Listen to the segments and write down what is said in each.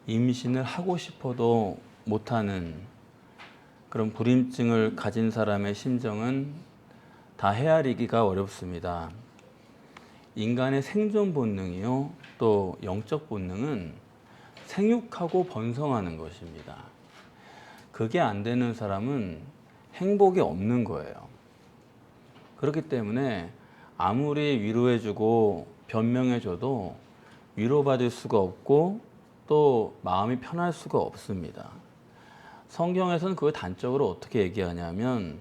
임신을 하고 싶어도 못하는 그런 불임증을 가진 사람의 심정은 다 헤아리기가 어렵습니다. 인간의 생존 본능이요, 또 영적 본능은 생육하고 번성하는 것입니다. 그게 안 되는 사람은 행복이 없는 거예요. 그렇기 때문에 아무리 위로해주고 변명해줘도 위로받을 수가 없고 또 마음이 편할 수가 없습니다. 성경에서는 그걸 단적으로 어떻게 얘기하냐면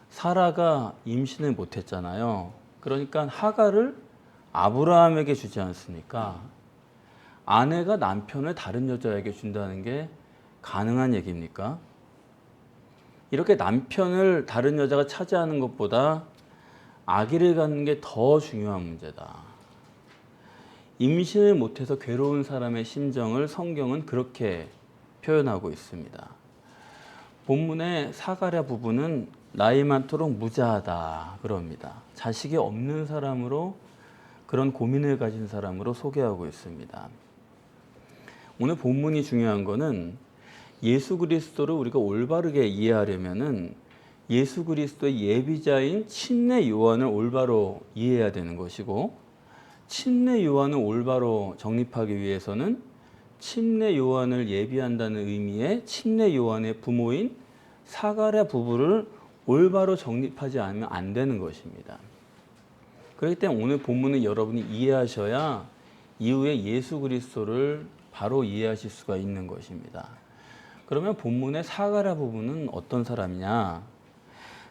사라가 임신을 못했잖아요. 그러니까 하갈을 아브라함에게 주지 않습니까? 아내가 남편을 다른 여자에게 준다는 게 가능한 얘기입니까? 이렇게 남편을 다른 여자가 차지하는 것보다 아기를 갖는 게 더 중요한 문제다. 임신을 못해서 괴로운 사람의 심정을 성경은 그렇게 표현하고 있습니다. 본문의 사가랴 부부는 나이 많도록 무자하다 그럽니다. 자식이 없는 사람으로, 그런 고민을 가진 사람으로 소개하고 있습니다. 오늘 본문이 중요한 거는 예수 그리스도를 우리가 올바르게 이해하려면은 예수 그리스도의 예비자인 침례 요한을 올바로 이해해야 되는 것이고, 침례 요한을 올바로 정립하기 위해서는 침례 요한을 예비한다는 의미의 침례 요한의 부모인 사가랴 부부를 올바로 정립하지 않으면 안 되는 것입니다. 그렇기 때문에 오늘 본문을 여러분이 이해하셔야 이후에 예수 그리스도를 바로 이해하실 수가 있는 것입니다. 그러면 본문의 사가랴 부부는 어떤 사람이냐?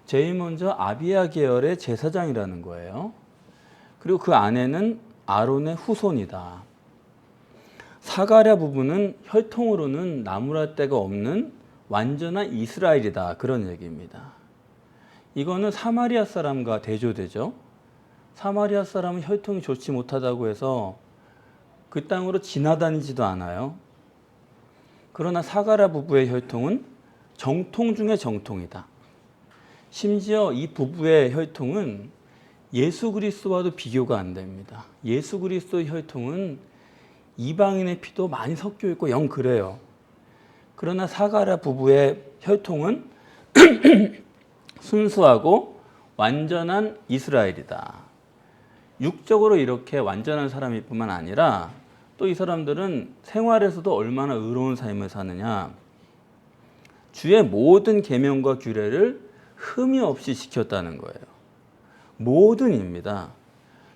제일 먼저 아비야 계열의 제사장이라는 거예요. 그리고 그 아내는 아론의 후손이다. 사가랴 부부는 혈통으로는 나무랄 데가 없는 완전한 이스라엘이다, 그런 얘기입니다. 이거는 사마리아 사람과 대조되죠. 사마리아 사람은 혈통이 좋지 못하다고 해서 그 땅으로 지나다니지도 않아요. 그러나 사가랴 부부의 혈통은 정통 중의 정통이다. 심지어 이 부부의 혈통은 예수 그리스도와도 비교가 안 됩니다. 예수 그리스도의 혈통은 이방인의 피도 많이 섞여 있고 영 그래요. 그러나 사가랴 부부의 혈통은 순수하고 완전한 이스라엘이다. 육적으로 이렇게 완전한 사람일 뿐만 아니라 또 이 사람들은 생활에서도 얼마나 의로운 삶을 사느냐. 주의 모든 계명과 규례를 흠이 없이 지켰다는 거예요. 모든입니다.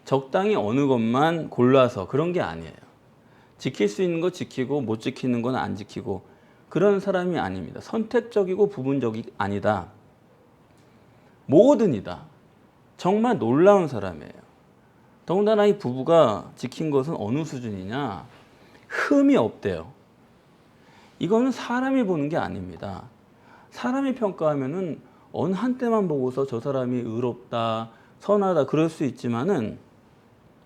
적당히 어느 것만 골라서 그런 게 아니에요. 지킬 수 있는 거 지키고 못 지키는 건 안 지키고 그런 사람이 아닙니다. 선택적이고 부분적이 아니다. 모든이다. 정말 놀라운 사람이에요. 더군다나 이 부부가 지킨 것은 어느 수준이냐? 흠이 없대요. 이거는 사람이 보는 게 아닙니다. 사람이 평가하면은 어느 한때만 보고서 저 사람이 의롭다, 선하다 그럴 수 있지만은,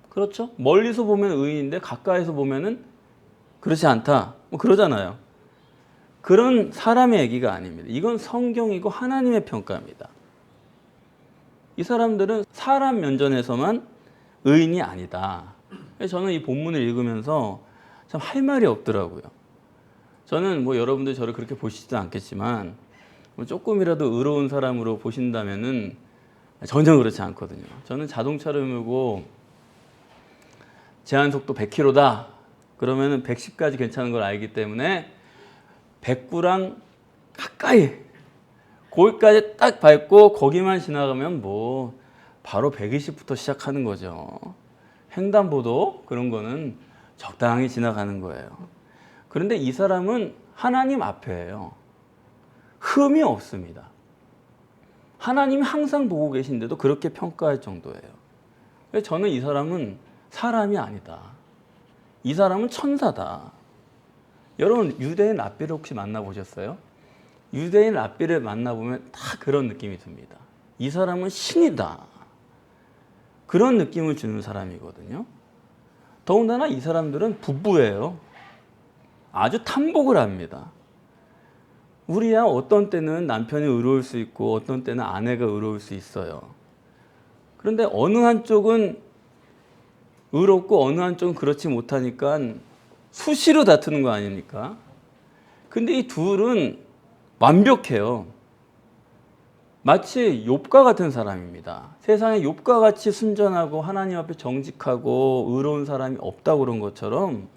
그렇죠? 멀리서 보면 의인인데 가까이서 보면은 그렇지 않다. 뭐 그러잖아요. 그런 사람의 얘기가 아닙니다. 이건 성경이고 하나님의 평가입니다. 이 사람들은 사람 면전에서만 의인이 아니다. 저는 이 본문을 읽으면서 참 할 말이 없더라고요. 저는 뭐 여러분들 저를 그렇게 보시지도 않겠지만 조금이라도 의로운 사람으로 보신다면은 전혀 그렇지 않거든요. 저는 자동차를 몰고 제한 속도 100km다. 그러면은 110까지 괜찮은 걸 알기 때문에 109랑 가까이 거기까지 딱 밟고 거기만 지나가면 뭐 바로 120부터 시작하는 거죠. 횡단보도 그런 거는 적당히 지나가는 거예요. 그런데 이 사람은 하나님 앞에예요. 흠이 없습니다. 하나님이 항상 보고 계신데도 그렇게 평가할 정도예요. 그래서 저는 이 사람은 사람이 아니다. 이 사람은 천사다. 여러분 유대인 랍비를 혹시 만나보셨어요? 유대인 랍비를 만나보면 다 그런 느낌이 듭니다. 이 사람은 신이다. 그런 느낌을 주는 사람이거든요. 더군다나 이 사람들은 부부예요. 아주 탐복을 합니다. 우리야 어떤 때는 남편이 의로울 수 있고 어떤 때는 아내가 의로울 수 있어요. 그런데 어느 한쪽은 의롭고 어느 한쪽은 그렇지 못하니까 수시로 다투는 거 아닙니까? 근데 이 둘은 완벽해요. 마치 욥과 같은 사람입니다. 세상에 욥과 같이 순전하고 하나님 앞에 정직하고 의로운 사람이 없다고 그런 것처럼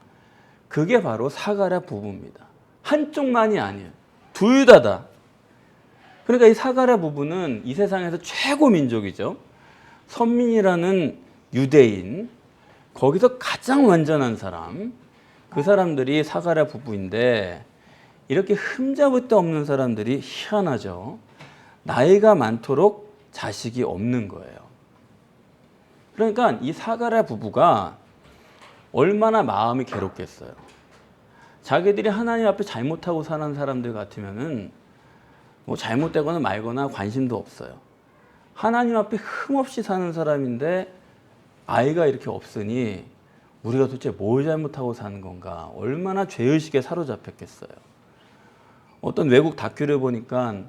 그게 바로 사가랴 부부입니다. 한쪽만이 아니에요. 둘 다다. 그러니까 이 사가랴 부부는 이 세상에서 최고 민족이죠. 선민이라는 유대인, 거기서 가장 완전한 사람, 그 사람들이 사가랴 부부인데 이렇게 흠잡을 데 없는 사람들이 희한하죠. 나이가 많도록 자식이 없는 거예요. 그러니까 이 사가랴 부부가 얼마나 마음이 괴롭겠어요. 자기들이 하나님 앞에 잘못하고 사는 사람들 같으면은 뭐 잘못되거나 말거나 관심도 없어요. 하나님 앞에 흠없이 사는 사람인데 아이가 이렇게 없으니 우리가 도대체 뭘 잘못하고 사는 건가? 얼마나 죄의식에 사로잡혔겠어요. 어떤 외국 다큐를 보니까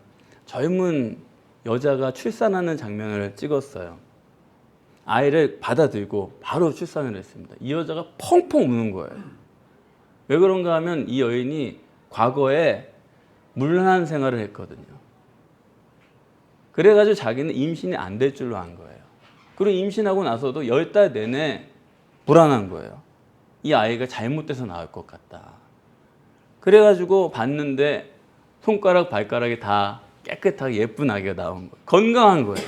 젊은 여자가 출산하는 장면을 찍었어요. 아이를 받아들고 바로 출산을 했습니다. 이 여자가 펑펑 우는 거예요. 왜 그런가 하면 이 여인이 과거에 문란한 생활을 했거든요. 그래가지고 자기는 임신이 안 될 줄로 안 거예요. 그리고 임신하고 나서도 10달 내내 불안한 거예요. 이 아이가 잘못돼서 나올 것 같다. 그래가지고 봤는데 손가락, 발가락이 다 깨끗하게 예쁜 아기가 나온 거예요. 건강한 거예요.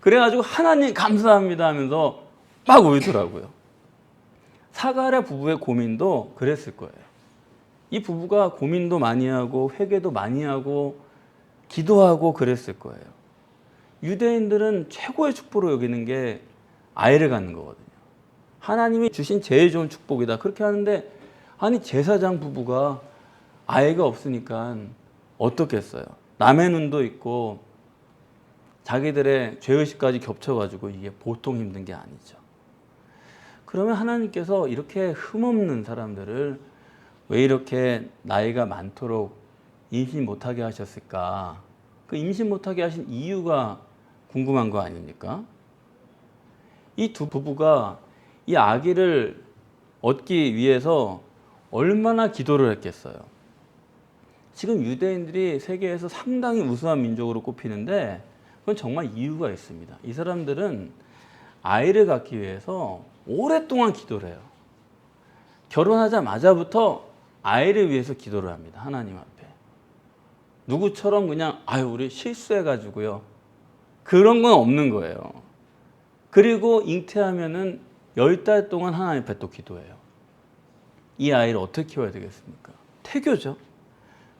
그래가지고 하나님 감사합니다 하면서 막 울더라고요. 사가랴 부부의 고민도 그랬을 거예요. 이 부부가 고민도 많이 하고 회개도 많이 하고 기도하고 그랬을 거예요. 유대인들은 최고의 축복으로 여기는 게 아이를 갖는 거거든요. 하나님이 주신 제일 좋은 축복이다. 그렇게 하는데 아니 제사장 부부가 아이가 없으니까 어떻겠어요. 남의 눈도 있고 자기들의 죄의식까지 겹쳐가지고 이게 보통 힘든 게 아니죠. 그러면 하나님께서 이렇게 흠없는 사람들을 왜 이렇게 나이가 많도록 임신 못하게 하셨을까? 그 임신 못하게 하신 이유가 궁금한 거 아닙니까? 이 두 부부가 이 아기를 얻기 위해서 얼마나 기도를 했겠어요. 지금 유대인들이 세계에서 상당히 우수한 민족으로 꼽히는데 그건 정말 이유가 있습니다. 이 사람들은 아이를 갖기 위해서 오랫동안 기도를 해요. 결혼하자마자부터 아이를 위해서 기도를 합니다. 하나님 앞에. 누구처럼 그냥 우리 실수해가지고요. 그런 건 없는 거예요. 그리고 잉태하면은 10달 동안 하나님 앞에 또 기도해요. 이 아이를 어떻게 키워야 되겠습니까? 태교죠.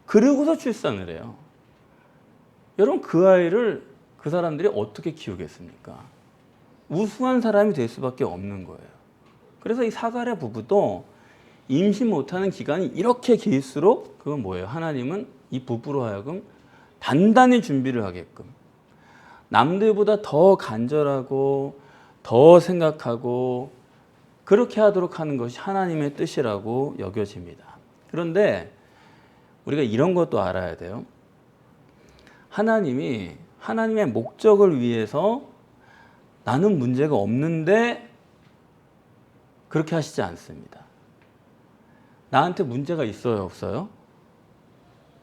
그러고서 출산을 해요. 여러분 그 아이를 그 사람들이 어떻게 키우겠습니까? 우수한 사람이 될 수밖에 없는 거예요. 그래서 이 사가랴 부부도 임신 못하는 기간이 이렇게 길수록 그건 뭐예요? 하나님은 이 부부로 하여금 단단히 준비를 하게끔 남들보다 더 간절하고 더 생각하고 그렇게 하도록 하는 것이 하나님의 뜻이라고 여겨집니다. 그런데 우리가 이런 것도 알아야 돼요. 하나님이 하나님의 목적을 위해서 나는 문제가 없는데 그렇게 하시지 않습니다. 나한테 문제가 있어요, 없어요?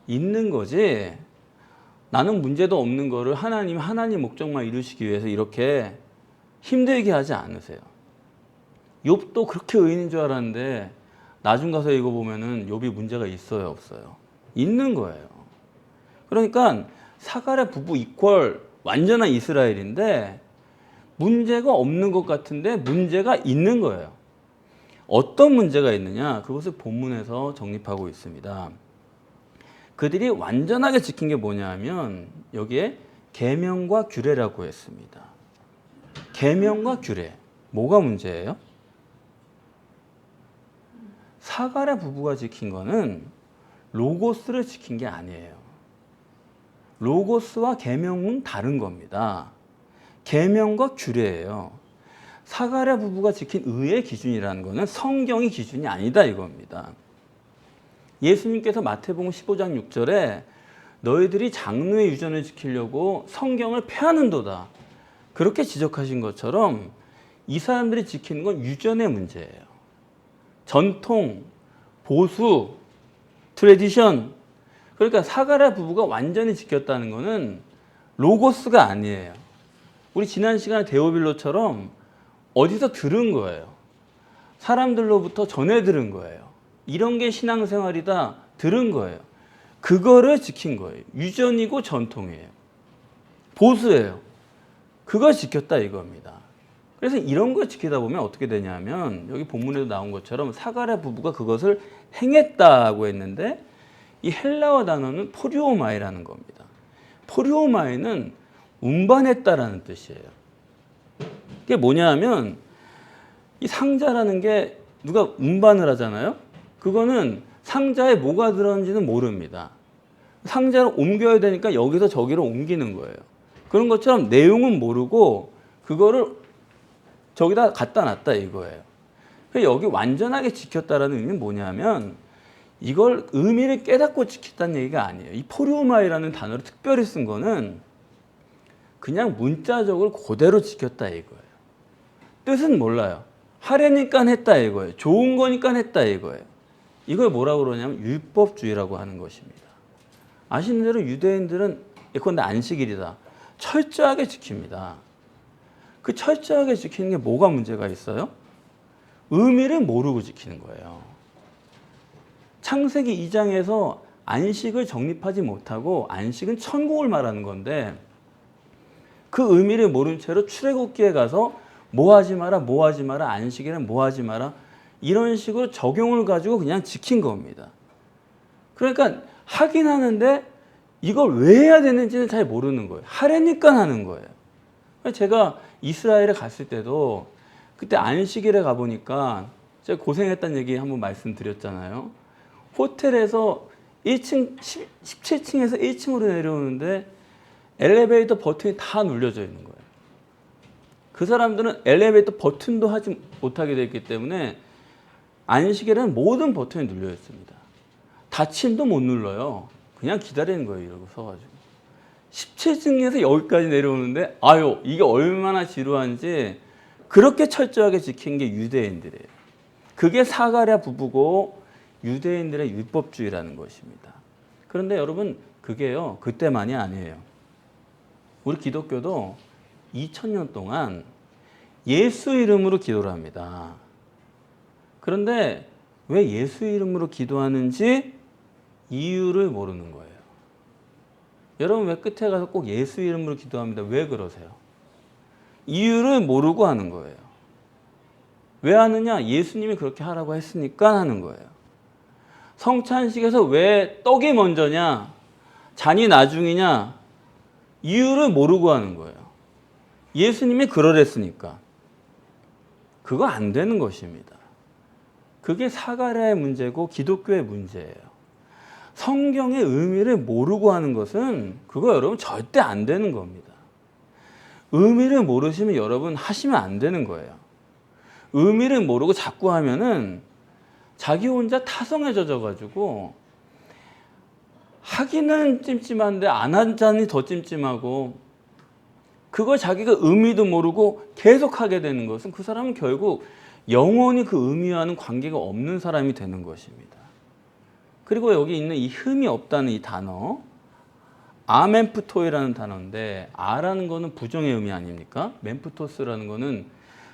있는 거지. 나는 문제도 없는 거를 하나님 목적만 이루시기 위해서 이렇게 힘들게 하지 않으세요. 욥도 그렇게 의인인 줄 알았는데 나중 가서 읽어보면은 욥이 문제가 있어요, 없어요? 있는 거예요. 그러니까 사가랴 부부 이퀄 완전한 이스라엘인데 문제가 없는 것 같은데 문제가 있는 거예요. 어떤 문제가 있느냐? 그것을 본문에서 정립하고 있습니다. 그들이 완전하게 지킨 게 뭐냐 하면 여기에 계명과 규례라고 했습니다. 계명과 규례. 뭐가 문제예요? 사가랴 부부가 지킨 거는 로고스를 지킨 게 아니에요. 로고스와 계명은 다른 겁니다. 계명과 규례예요. 사가랴 부부가 지킨 의의 기준이라는 것은 성경의 기준이 아니다 이겁니다. 예수님께서 마태복음 15장 6절에 너희들이 장로의 유전을 지키려고 성경을 폐하는도다. 그렇게 지적하신 것처럼 이 사람들이 지키는 건 유전의 문제예요. 전통, 보수, 트레디션. 그러니까 사가랴 부부가 완전히 지켰다는 거는 로고스가 아니에요. 우리 지난 시간에 데오빌로처럼 어디서 들은 거예요. 사람들로부터 전해 들은 거예요. 이런 게 신앙생활이다 들은 거예요. 그거를 지킨 거예요. 유전이고 전통이에요. 보수예요. 그걸 지켰다 이겁니다. 그래서 이런 걸 지키다 보면 어떻게 되냐면 여기 본문에도 나온 것처럼 사가랴 부부가 그것을 행했다고 했는데 이 헬라어 단어는 포리오마이라는 겁니다. 포리오마이는 운반했다라는 뜻이에요. 이게 뭐냐면 이 상자라는 게 누가 운반을 하잖아요. 그거는 상자에 뭐가 들었는지는 모릅니다. 상자를 옮겨야 되니까 여기서 저기로 옮기는 거예요. 그런 것처럼 내용은 모르고 그거를 저기다 갖다 놨다 이거예요. 여기 완전하게 지켰다라는 의미는 뭐냐면 이걸 의미를 깨닫고 지켰다는 얘기가 아니에요. 이 포리오마이라는 단어를 특별히 쓴 거는 그냥 문자적으로 그대로 지켰다 이거예요. 뜻은 몰라요. 하려니까 했다 이거예요. 좋은 거니까 했다 이거예요. 이걸 뭐라고 그러냐면 율법주의라고 하는 것입니다. 아시는 대로 유대인들은 예컨대 안식일이다. 철저하게 지킵니다. 그 철저하게 지키는 게 뭐가 문제가 있어요? 의미를 모르고 지키는 거예요. 창세기 2장에서 안식을 정립하지 못하고 안식은 천국을 말하는 건데 그 의미를 모른 채로 출애굽기에 가서 뭐 하지 마라, 뭐 하지 마라, 안식일은 뭐 하지 마라 이런 식으로 적용을 가지고 그냥 지킨 겁니다. 그러니까 하긴 하는데 이걸 왜 해야 되는지는 잘 모르는 거예요. 하려니까 하는 거예요. 제가 이스라엘에 갔을 때도 그때 안식일에 가보니까 제가 고생했다는 얘기 한번 말씀드렸잖아요. 호텔에서 1층, 17층에서 1층으로 내려오는데 엘리베이터 버튼이 다 눌려져 있는 거예요. 그 사람들은 엘리베이터 버튼도 하지 못하게 되어 있기 때문에 안식일에는 모든 버튼이 눌려 있습니다. 닫힘도 못 눌러요. 그냥 기다리는 거예요. 이러고 서가지고. 17층에서 여기까지 내려오는데 아유 이게 얼마나 지루한지 그렇게 철저하게 지킨 게 유대인들이에요. 그게 사가랴 부부고 유대인들의 율법주의라는 것입니다. 그런데 여러분 그게요 그때만이 아니에요. 우리 기독교도 2000년 동안 예수 이름으로 기도를 합니다. 그런데 왜 예수 이름으로 기도하는지 이유를 모르는 거예요. 여러분 왜 끝에 가서 꼭 예수 이름으로 기도합니다. 왜 그러세요? 이유를 모르고 하는 거예요. 왜 하느냐? 예수님이 그렇게 하라고 했으니까 하는 거예요. 성찬식에서 왜 떡이 먼저냐? 잔이 나중이냐? 이유를 모르고 하는 거예요. 예수님이 그러랬으니까. 그거 안 되는 것입니다. 그게 사가랴의 문제고 기독교의 문제예요. 성경의 의미를 모르고 하는 것은 그거 여러분 절대 안 되는 겁니다. 의미를 모르시면 여러분 하시면 안 되는 거예요. 의미를 모르고 자꾸 하면은 자기 혼자 타성에 젖어가지고 하기는 찜찜한데 안 하자니 더 찜찜하고 그걸 자기가 의미도 모르고 계속 하게 되는 것은 그 사람은 결국 영원히 그 의미와는 관계가 없는 사람이 되는 것입니다. 그리고 여기 있는 이 흠이 없다는 이 단어 아멘프토이라는 단어인데 아라는 거는 부정의 의미 아닙니까? 멘프토스라는 거는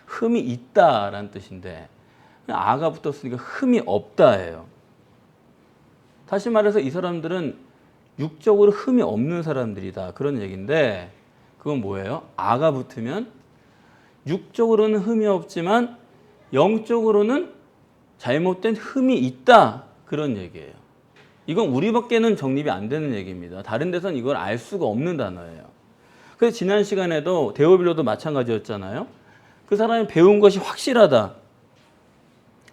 흠이 있다라는 뜻인데 아가 붙었으니까 흠이 없다예요. 다시 말해서 이 사람들은 육적으로 흠이 없는 사람들이다 그런 얘기인데 그건 뭐예요? 아가 붙으면 육적으로는 흠이 없지만 영적으로는 잘못된 흠이 있다 그런 얘기예요. 이건 우리밖에는 정립이 안 되는 얘기입니다. 다른 데서는 이걸 알 수가 없는 단어예요. 그래서 지난 시간에도 데오빌로도 마찬가지였잖아요. 그 사람이 배운 것이 확실하다.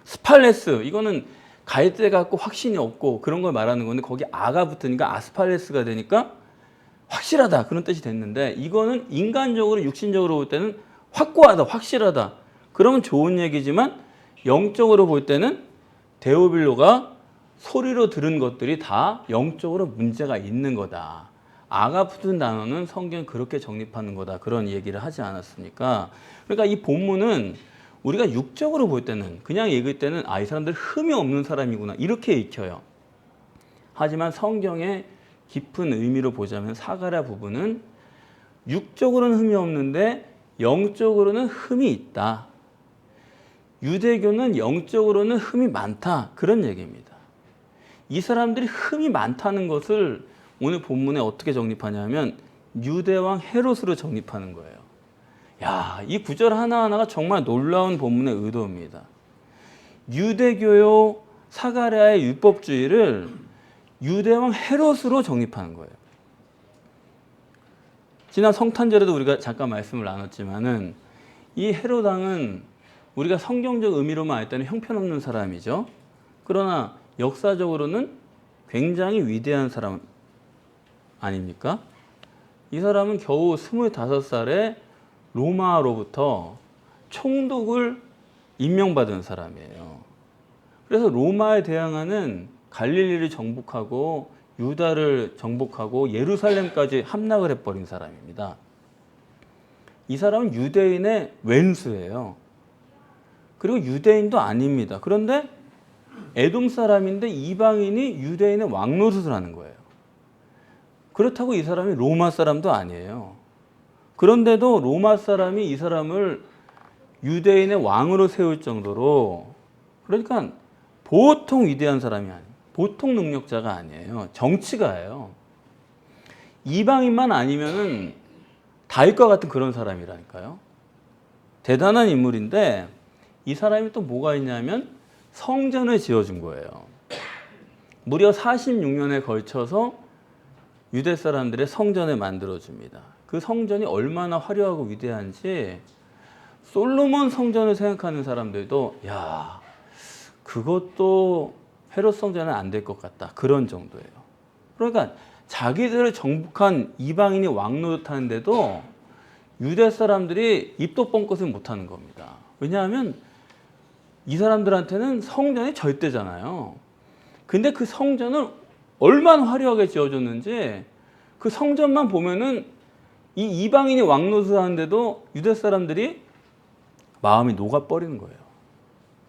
스팔레스 이거는 갈대 같고 확신이 없고 그런 걸 말하는 건데 거기 아가 붙으니까 아스팔레스가 되니까 확실하다 그런 뜻이 됐는데 이거는 인간적으로 육신적으로 볼 때는 확고하다 확실하다 그러면 좋은 얘기지만 영적으로 볼 때는 데오빌로가 소리로 들은 것들이 다 영적으로 문제가 있는 거다. 아가 붙은 단어는 성경 그렇게 정립하는 거다. 그런 얘기를 하지 않았습니까? 그러니까 이 본문은 우리가 육적으로 볼 때는, 그냥 읽을 때는 이 사람들 흠이 없는 사람이구나 이렇게 읽혀요. 하지만 성경의 깊은 의미로 보자면 사가랴 부부는 육적으로는 흠이 없는데 영적으로는 흠이 있다. 유대교는 영적으로는 흠이 많다. 그런 얘기입니다. 이 사람들이 흠이 많다는 것을 오늘 본문에 어떻게 정립하냐면 유대왕 헤롯으로 정립하는 거예요. 야, 이 구절 하나하나가 정말 놀라운 본문의 의도입니다. 유대교요 사가랴의 율법주의를 유대왕 헤롯으로 정립하는 거예요. 지난 성탄절에도 우리가 잠깐 말씀을 나눴지만은 이 헤롯 왕은 우리가 성경적 의미로만 알 때는 형편없는 사람이죠. 그러나 역사적으로는 굉장히 위대한 사람 아닙니까? 이 사람은 겨우 25살에 로마로부터 총독을 임명받은 사람이에요. 그래서 로마에 대항하는 갈릴리를 정복하고 유다를 정복하고 예루살렘까지 함락을 해버린 사람입니다. 이 사람은 유대인의 왼수예요. 그리고 유대인도 아닙니다. 그런데 에돔 사람인데 이방인이 유대인의 왕노릇을 하는 거예요. 그렇다고 이 사람이 로마 사람도 아니에요. 그런데도 로마 사람이 이 사람을 유대인의 왕으로 세울 정도로, 그러니까 보통 위대한 사람이 아니에요. 보통 능력자가 아니에요. 정치가예요. 이방인만 아니면은 다윗과 같은 그런 사람이라니까요. 대단한 인물인데 이 사람이 또 뭐가 있냐면 성전을 지어준 거예요. 무려 46년에 걸쳐서 유대 사람들의 성전을 만들어줍니다. 그 성전이 얼마나 화려하고 위대한지 솔로몬 성전을 생각하는 사람들도 야, 그것도 헤롯 성전은 안 될 것 같다. 그런 정도예요. 그러니까 자기들을 정복한 이방인이 왕노릇하는데도 유대 사람들이 입도 뻥끗을 못하는 겁니다. 왜냐하면 이 사람들한테는 성전이 절대잖아요. 근데 그 성전을 얼마나 화려하게 지어줬는지 그 성전만 보면은 이 이방인이 왕노릇을 하는데도 유대 사람들이 마음이 녹아버리는 거예요.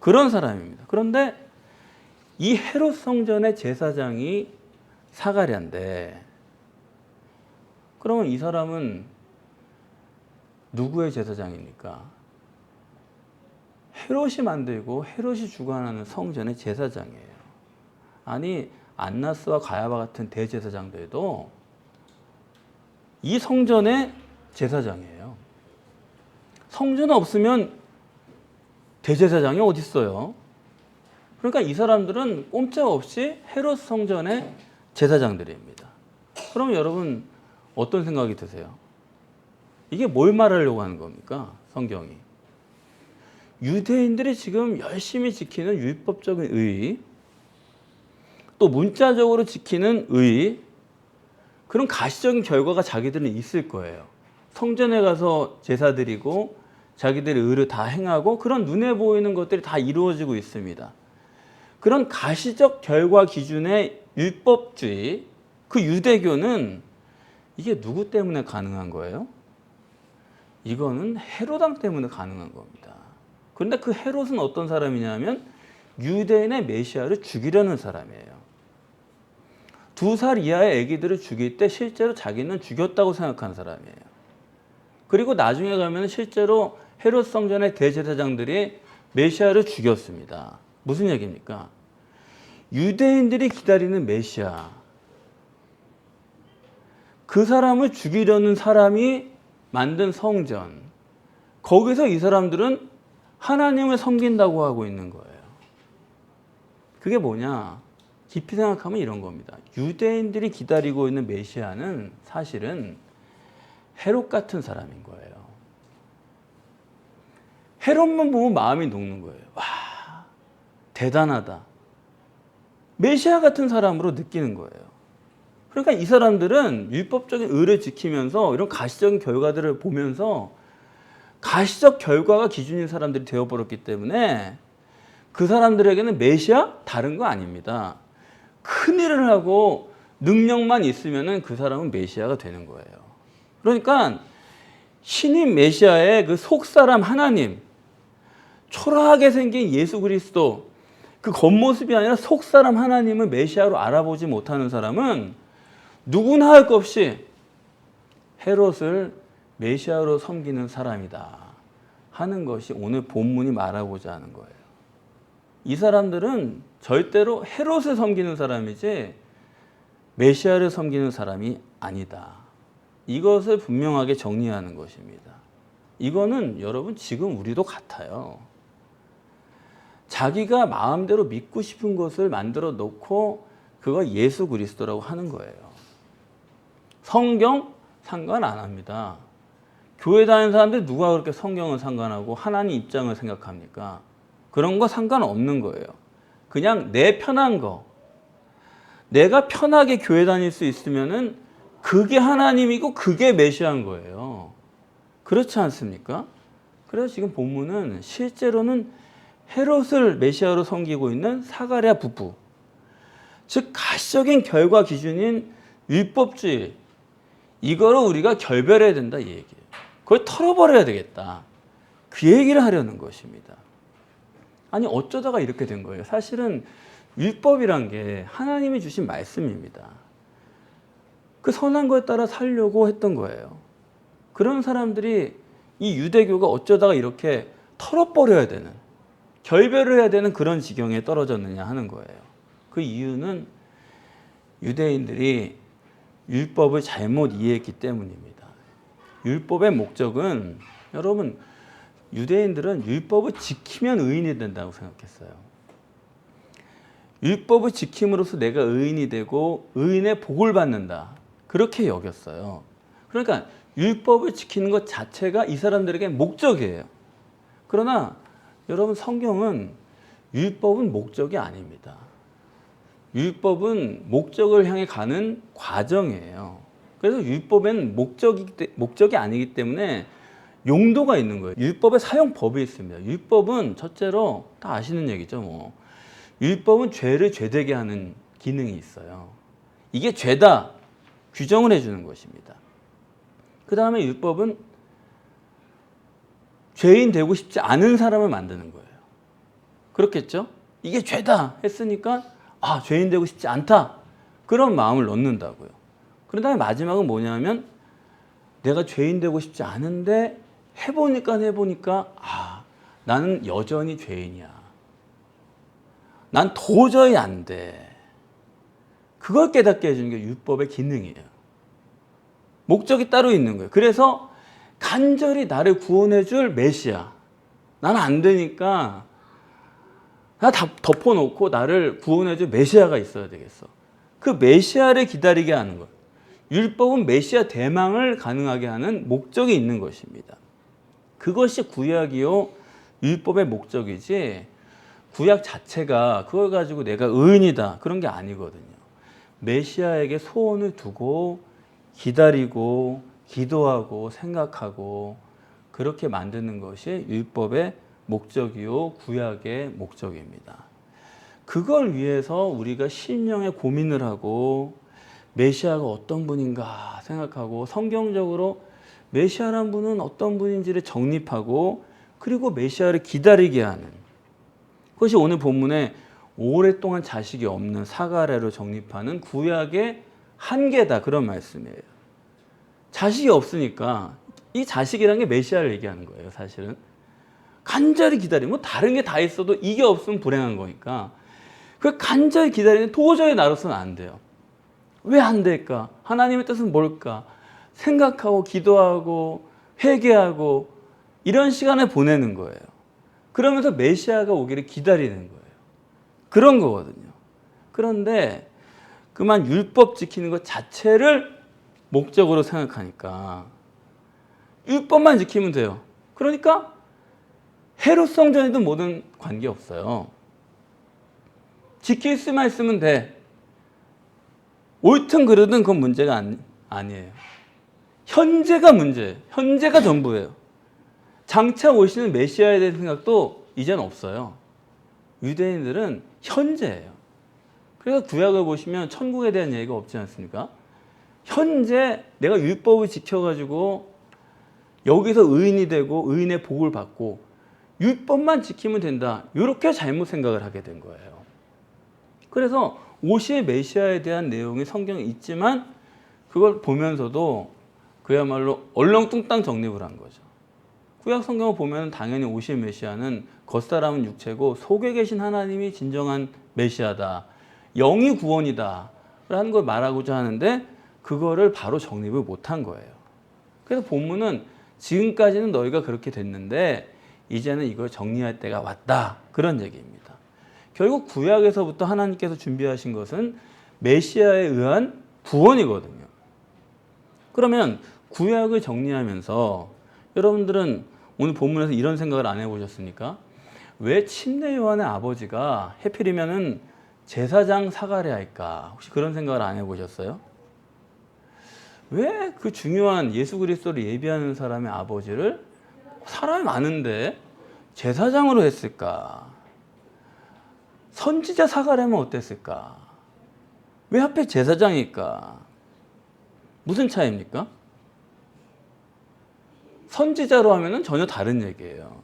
그런 사람입니다. 그런데 이 헤롯 성전의 제사장이 사가랴인데, 그러면 이 사람은 누구의 제사장입니까? 헤롯이 만들고 헤롯이 주관하는 성전의 제사장이에요. 아니, 안나스와 가야바 같은 대제사장들도 이 성전의 제사장이에요. 성전 없으면 대제사장이 어디 있어요? 그러니까 이 사람들은 꼼짝없이 헤롯 성전의 제사장들입니다. 그럼 여러분 어떤 생각이 드세요? 이게 뭘 말하려고 하는 겁니까? 성경이. 유대인들이 지금 열심히 지키는 율법적인 의, 또 문자적으로 지키는 의, 그런 가시적인 결과가 자기들은 있을 거예요. 성전에 가서 제사 드리고 자기들의 의를 다 행하고 그런 눈에 보이는 것들이 다 이루어지고 있습니다. 그런 가시적 결과 기준의 율법주의, 그 유대교는 이게 누구 때문에 가능한 거예요? 이거는 헤롯 왕 때문에 가능한 겁니다. 그런데 그 헤롯은 어떤 사람이냐면 유대인의 메시아를 죽이려는 사람이에요. 2살 이하의 아기들을 죽일 때 실제로 자기는 죽였다고 생각하는 사람이에요. 그리고 나중에 가면 실제로 헤롯 성전의 대제사장들이 메시아를 죽였습니다. 무슨 얘기입니까? 유대인들이 기다리는 메시아, 그 사람을 죽이려는 사람이 만든 성전, 거기서 이 사람들은 하나님을 섬긴다고 하고 있는 거예요. 그게 뭐냐? 깊이 생각하면 이런 겁니다. 유대인들이 기다리고 있는 메시아는 사실은 헤롯 같은 사람인 거예요. 헤롯만 보면 마음이 녹는 거예요. 와, 대단하다. 메시아 같은 사람으로 느끼는 거예요. 그러니까 이 사람들은 율법적인 의를 지키면서 이런 가시적인 결과들을 보면서 가시적 결과가 기준인 사람들이 되어버렸기 때문에 그 사람들에게는 메시아? 다른 거 아닙니다. 큰 일을 하고 능력만 있으면 그 사람은 메시아가 되는 거예요. 그러니까 신인 메시아의 그 속사람 하나님, 초라하게 생긴 예수 그리스도, 그 겉모습이 아니라 속사람 하나님을 메시아로 알아보지 못하는 사람은 누구나 할 것 없이 헤롯을 메시아로 섬기는 사람이다 하는 것이 오늘 본문이 말하고자 하는 거예요. 이 사람들은 절대로 헤롯을 섬기는 사람이지 메시아를 섬기는 사람이 아니다. 이것을 분명하게 정리하는 것입니다. 이거는 여러분 지금 우리도 같아요. 자기가 마음대로 믿고 싶은 것을 만들어 놓고 그거 예수 그리스도라고 하는 거예요. 성경 상관 안 합니다. 교회 다니는 사람들 누가 그렇게 성경을 상관하고 하나님 입장을 생각합니까? 그런 거 상관없는 거예요. 그냥 내 편한 거, 내가 편하게 교회 다닐 수 있으면은 그게 하나님이고 그게 메시아인 거예요. 그렇지 않습니까? 그래서 지금 본문은 실제로는 헤롯을 메시아로 섬기고 있는 사가랴 부부, 즉 가시적인 결과 기준인 율법주의, 이거를 우리가 결별해야 된다 이 얘기예요. 그걸 털어버려야 되겠다. 그 얘기를 하려는 것입니다. 아니 어쩌다가 이렇게 된 거예요. 사실은 율법이란 게 하나님이 주신 말씀입니다. 그 선한 거에 따라 살려고 했던 거예요. 그런 사람들이 이 유대교가 어쩌다가 이렇게 털어버려야 되는, 결별을 해야 되는 그런 지경에 떨어졌느냐 하는 거예요. 그 이유는 유대인들이 율법을 잘못 이해했기 때문입니다. 율법의 목적은, 여러분 유대인들은 율법을 지키면 의인이 된다고 생각했어요. 율법을 지킴으로써 내가 의인이 되고 의인의 복을 받는다, 그렇게 여겼어요. 그러니까 율법을 지키는 것 자체가 이 사람들에게 목적이에요. 그러나 여러분 성경은 율법은 목적이 아닙니다. 율법은 목적을 향해 가는 과정이에요. 그래서 율법엔 목적이 아니기 때문에 용도가 있는 거예요. 율법의 사용법이 있습니다. 율법은 첫째로 다 아시는 얘기죠. 뭐. 율법은 죄를 죄되게 하는 기능이 있어요. 이게 죄다 규정을 해주는 것입니다. 그 다음에 율법은 죄인 되고 싶지 않은 사람을 만드는 거예요. 그렇겠죠? 이게 죄다 했으니까 죄인 되고 싶지 않다, 그런 마음을 넣는다고요. 그런 다음에 마지막은 뭐냐면 내가 죄인 되고 싶지 않은데 해보니까 나는 여전히 죄인이야. 난 도저히 안 돼. 그걸 깨닫게 해주는 게 율법의 기능이에요. 목적이 따로 있는 거예요. 그래서 간절히 나를 구원해줄 메시아, 나는 안 되니까 나 다 덮어놓고 나를 구원해줄 메시아가 있어야 되겠어. 그 메시아를 기다리게 하는 거예요. 율법은 메시아 대망을 가능하게 하는 목적이 있는 것입니다. 그것이 구약이요 율법의 목적이지, 구약 자체가 그걸 가지고 내가 의인이다 그런 게 아니거든요. 메시아에게 소원을 두고 기다리고 기도하고 생각하고 그렇게 만드는 것이 율법의 목적이요 구약의 목적입니다. 그걸 위해서 우리가 심령의 고민을 하고 메시아가 어떤 분인가 생각하고 성경적으로 메시아란 분은 어떤 분인지를 정립하고 그리고 메시아를 기다리게 하는 그것이 오늘 본문에 오랫동안 자식이 없는 사가랴로 정립하는 구약의 한계다, 그런 말씀이에요. 자식이 없으니까 이 자식이라는 게 메시아를 얘기하는 거예요. 사실은 간절히 기다리면 다른 게 다 있어도 이게 없으면 불행한 거니까 그 간절히 기다리는, 도저히 나로서는 안 돼요. 왜 안 될까? 하나님의 뜻은 뭘까? 생각하고 기도하고 회개하고 이런 시간을 보내는 거예요. 그러면서 메시아가 오기를 기다리는 거예요. 그런 거거든요. 그런데 그만 율법 지키는 것 자체를 목적으로 생각하니까 율법만 지키면 돼요. 그러니까 헤롯 성전에도 뭐든 관계없어요. 지킬 수만 있으면 돼. 옳든 그르든 그건 문제가 아니에요. 현재가 문제예요. 현재가 전부예요. 장차 오시는 메시아에 대한 생각도 이젠 없어요. 유대인들은 현재예요. 그래서 구약을 보시면 천국에 대한 얘기가 없지 않습니까? 현재 내가 율법을 지켜가지고 여기서 의인이 되고 의인의 복을 받고 율법만 지키면 된다. 이렇게 잘못 생각을 하게 된 거예요. 그래서 오실 메시아에 대한 내용이 성경에 있지만 그걸 보면서도 그야말로 얼렁뚱땅 정립을 한 거죠. 구약 성경을 보면 당연히 오실 메시아는 겉사람은 육체고 속에 계신 하나님이 진정한 메시아다. 영이 구원이다. 라는 걸 말하고자 하는데 그거를 바로 정립을 못한 거예요. 그래서 본문은 지금까지는 너희가 그렇게 됐는데 이제는 이걸 정리할 때가 왔다. 그런 얘기입니다. 결국 구약에서부터 하나님께서 준비하신 것은 메시아에 의한 구원이거든요. 그러면 구약을 정리하면서 여러분들은 오늘 본문에서 이런 생각을 안 해보셨습니까? 왜 침례 요한의 아버지가 해필이면은 제사장 사가랴일까? 혹시 그런 생각을 안 해보셨어요? 왜 그 중요한 예수 그리스도를 예비하는 사람의 아버지를 사람이 많은데 제사장으로 했을까? 선지자 사가랴면 어땠을까? 왜 하필 제사장일까? 무슨 차이입니까? 선지자로 하면은 전혀 다른 얘기예요.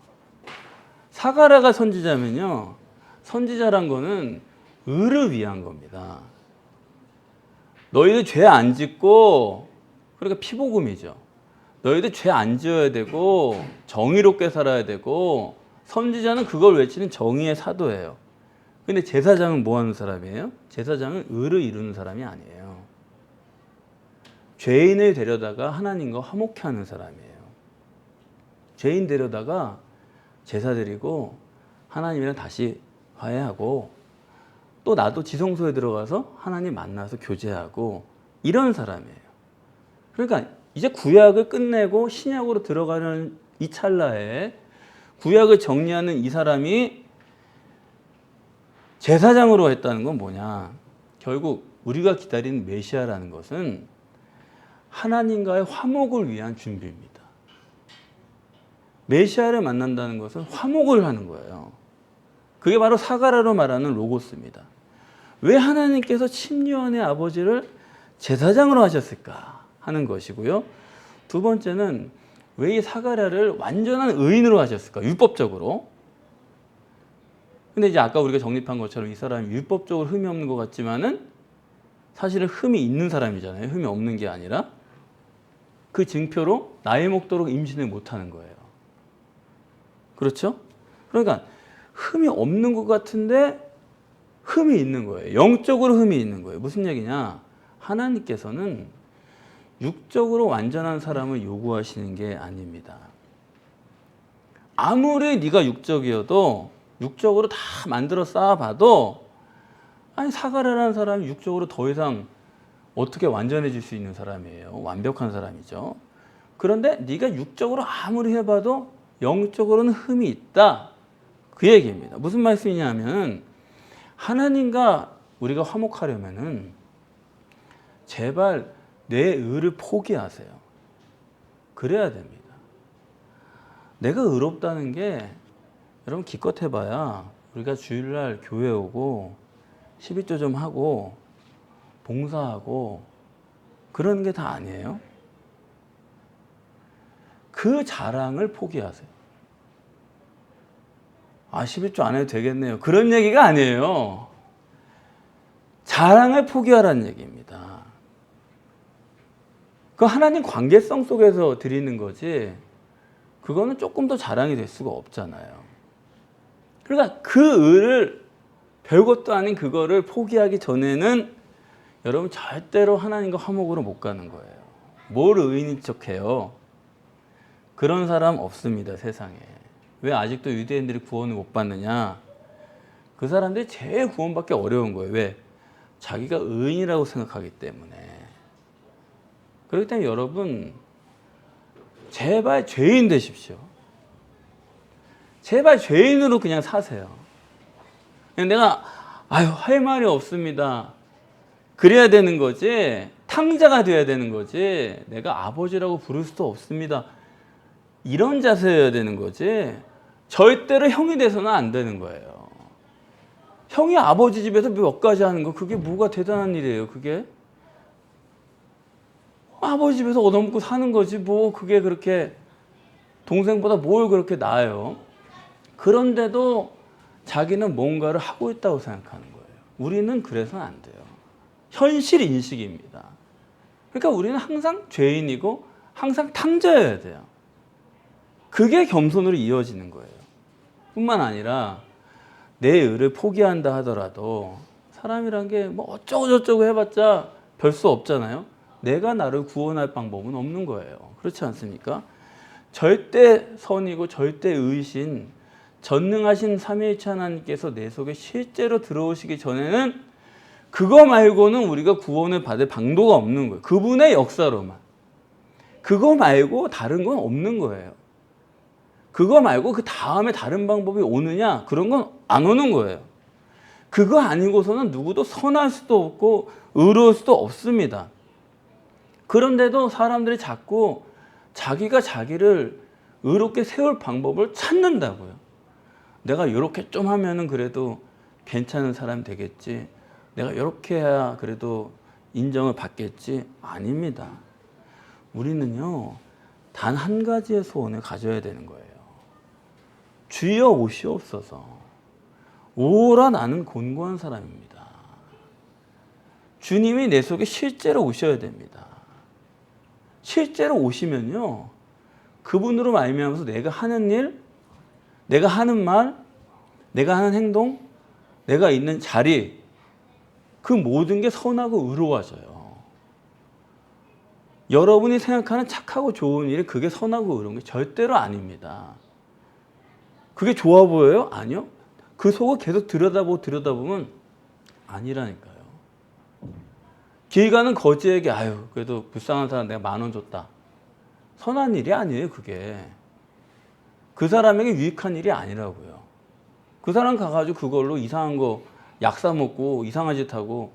사가랴가 선지자면요, 선지자란 거는 의를 위한 겁니다. 너희들 죄 안 짓고, 그러니까 피복음이죠. 너희들 죄 안 지어야 되고 정의롭게 살아야 되고, 선지자는 그걸 외치는 정의의 사도예요. 근데 제사장은 뭐 하는 사람이에요? 제사장은 의를 이루는 사람이 아니에요. 죄인을 데려다가 하나님과 화목케 하는 사람이에요. 죄인 데려다가 제사 드리고 하나님이랑 다시 화해하고 또 나도 지성소에 들어가서 하나님 만나서 교제하고 이런 사람이에요. 그러니까 이제 구약을 끝내고 신약으로 들어가는 이 찰나에 구약을 정리하는 이 사람이 제사장으로 했다는 건 뭐냐? 결국 우리가 기다리는 메시아라는 것은 하나님과의 화목을 위한 준비입니다. 메시아를 만난다는 것은 화목을 하는 거예요. 그게 바로 사가랴로 말하는 로고스입니다. 왜 하나님께서 침례요한의 아버지를 제사장으로 하셨을까 하는 것이고요. 두 번째는 왜 이 사가랴를 완전한 의인으로 하셨을까? 율법적으로. 근데 이제 아까 우리가 정립한 것처럼 이 사람이 율법적으로 흠이 없는 것 같지만은 사실은 흠이 있는 사람이잖아요. 흠이 없는 게 아니라. 그 증표로 나이 먹도록 임신을 못하는 거예요. 그렇죠? 그러니까 흠이 없는 것 같은데 흠이 있는 거예요. 영적으로 흠이 있는 거예요. 무슨 얘기냐? 하나님께서는 육적으로 완전한 사람을 요구하시는 게 아닙니다. 아무리 네가 육적이어도 육적으로 다 만들어 쌓아봐도 아니 사가랴라는 사람이 육적으로 더 이상 어떻게 완전해질 수 있는 사람이에요. 완벽한 사람이죠. 그런데 네가 육적으로 아무리 해봐도 영적으로는 흠이 있다. 그 얘기입니다. 무슨 말씀이냐면 하나님과 우리가 화목하려면은 제발 내 의를 포기하세요. 그래야 됩니다. 내가 의롭다는 게 여러분 기껏 해봐야 우리가 주일날 교회 오고 11조 좀 하고 봉사하고 그런 게 다 아니에요. 그 자랑을 포기하세요. 아, 11조 안 해도 되겠네요. 그런 얘기가 아니에요. 자랑을 포기하라는 얘기입니다. 그 하나님 관계성 속에서 드리는 거지 그거는 조금 더 자랑이 될 수가 없잖아요. 그러니까 그 의를 별것도 아닌 그거를 포기하기 전에는 여러분 절대로 하나님과 화목으로 못 가는 거예요. 뭘 의인인 척해요? 그런 사람 없습니다, 세상에. 왜 아직도 유대인들이 구원을 못 받느냐? 그 사람들이 제일 구원받기 어려운 거예요. 왜? 자기가 의인이라고 생각하기 때문에. 그렇기 때문에 여러분 제발 죄인 되십시오. 제발 죄인으로 그냥 사세요. 그냥 내가 할 말이 없습니다. 그래야 되는 거지. 탕자가 돼야 되는 거지. 내가 아버지라고 부를 수도 없습니다. 이런 자세여야 되는 거지. 절대로 형이 돼서는 안 되는 거예요. 형이 아버지 집에서 몇 가지 하는 거 그게 뭐가 대단한 일이에요. 그게 아버지 집에서 얻어먹고 사는 거지 뭐 그게 그렇게 동생보다 뭘 그렇게 나아요. 그런데도 자기는 뭔가를 하고 있다고 생각하는 거예요. 우리는 그래서는 안 돼요. 현실 인식입니다. 그러니까 우리는 항상 죄인이고 항상 탕자여야 돼요. 그게 겸손으로 이어지는 거예요. 뿐만 아니라 내 의를 포기한다 하더라도 사람이란 게 뭐 어쩌고저쩌고 해봤자 별 수 없잖아요. 내가 나를 구원할 방법은 없는 거예요. 그렇지 않습니까? 절대 선이고 절대 의신 전능하신 삼위일체 하나님께서 내 속에 실제로 들어오시기 전에는 그거 말고는 우리가 구원을 받을 방도가 없는 거예요. 그분의 역사로만. 그거 말고 다른 건 없는 거예요. 그거 말고 그 다음에 다른 방법이 오느냐? 그런 건 안 오는 거예요. 그거 아니고서는 누구도 선할 수도 없고 의로울 수도 없습니다. 그런데도 사람들이 자꾸 자기가 자기를 의롭게 세울 방법을 찾는다고요. 내가 이렇게 좀 하면은 그래도 괜찮은 사람이 되겠지. 내가 이렇게 해야 그래도 인정을 받겠지. 아닙니다. 우리는요, 단 한 가지의 소원을 가져야 되는 거예요. 주여 오시옵소서. 오라 나는 곤고한 사람입니다. 주님이 내 속에 실제로 오셔야 됩니다. 실제로 오시면요, 그분으로 말미암아서 내가 하는 일, 내가 하는 말, 내가 하는 행동, 내가 있는 자리, 그 모든 게 선하고 의로워져요. 여러분이 생각하는 착하고 좋은 일이 그게 선하고 의로운 게 절대로 아닙니다. 그게 좋아 보여요? 아니요. 그 속을 계속 들여다보면 아니라니까요. 길 가는 거지에게 아유 그래도 불쌍한 사람 내가 10,000원 줬다. 선한 일이 아니에요. 그게. 그 사람에게 유익한 일이 아니라고요. 그 사람 가가지고 그걸로 이상한 거 약 사 먹고 이상한 짓 하고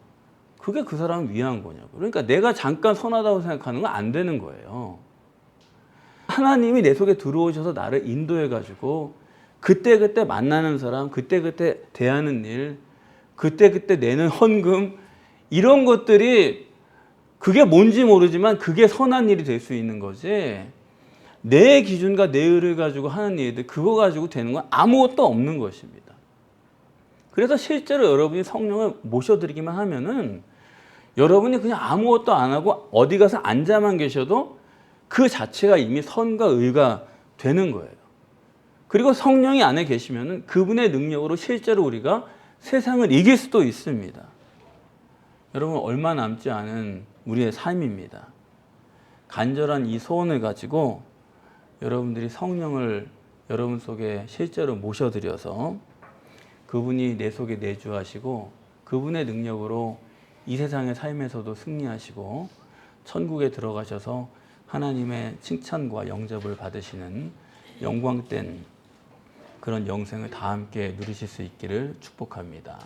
그게 그 사람을 위한 거냐고. 그러니까 내가 잠깐 선하다고 생각하는 건 안 되는 거예요. 하나님이 내 속에 들어오셔서 나를 인도해가지고 그때그때 만나는 사람, 그때그때 대하는 일, 그때그때 내는 헌금 이런 것들이 그게 뭔지 모르지만 그게 선한 일이 될 수 있는 거지. 내 기준과 내 의를 가지고 하는 일들 그거 가지고 되는 건 아무것도 없는 것입니다. 그래서 실제로 여러분이 성령을 모셔드리기만 하면은 여러분이 그냥 아무것도 안 하고 어디 가서 앉아만 계셔도 그 자체가 이미 선과 의가 되는 거예요. 그리고 성령이 안에 계시면은 그분의 능력으로 실제로 우리가 세상을 이길 수도 있습니다. 여러분 얼마 남지 않은 우리의 삶입니다. 간절한 이 소원을 가지고 여러분들이 성령을 여러분 속에 실제로 모셔드려서 그분이 내 속에 내주하시고 그분의 능력으로 이 세상의 삶에서도 승리하시고 천국에 들어가셔서 하나님의 칭찬과 영접을 받으시는 영광된 그런 영생을 다 함께 누리실 수 있기를 축복합니다.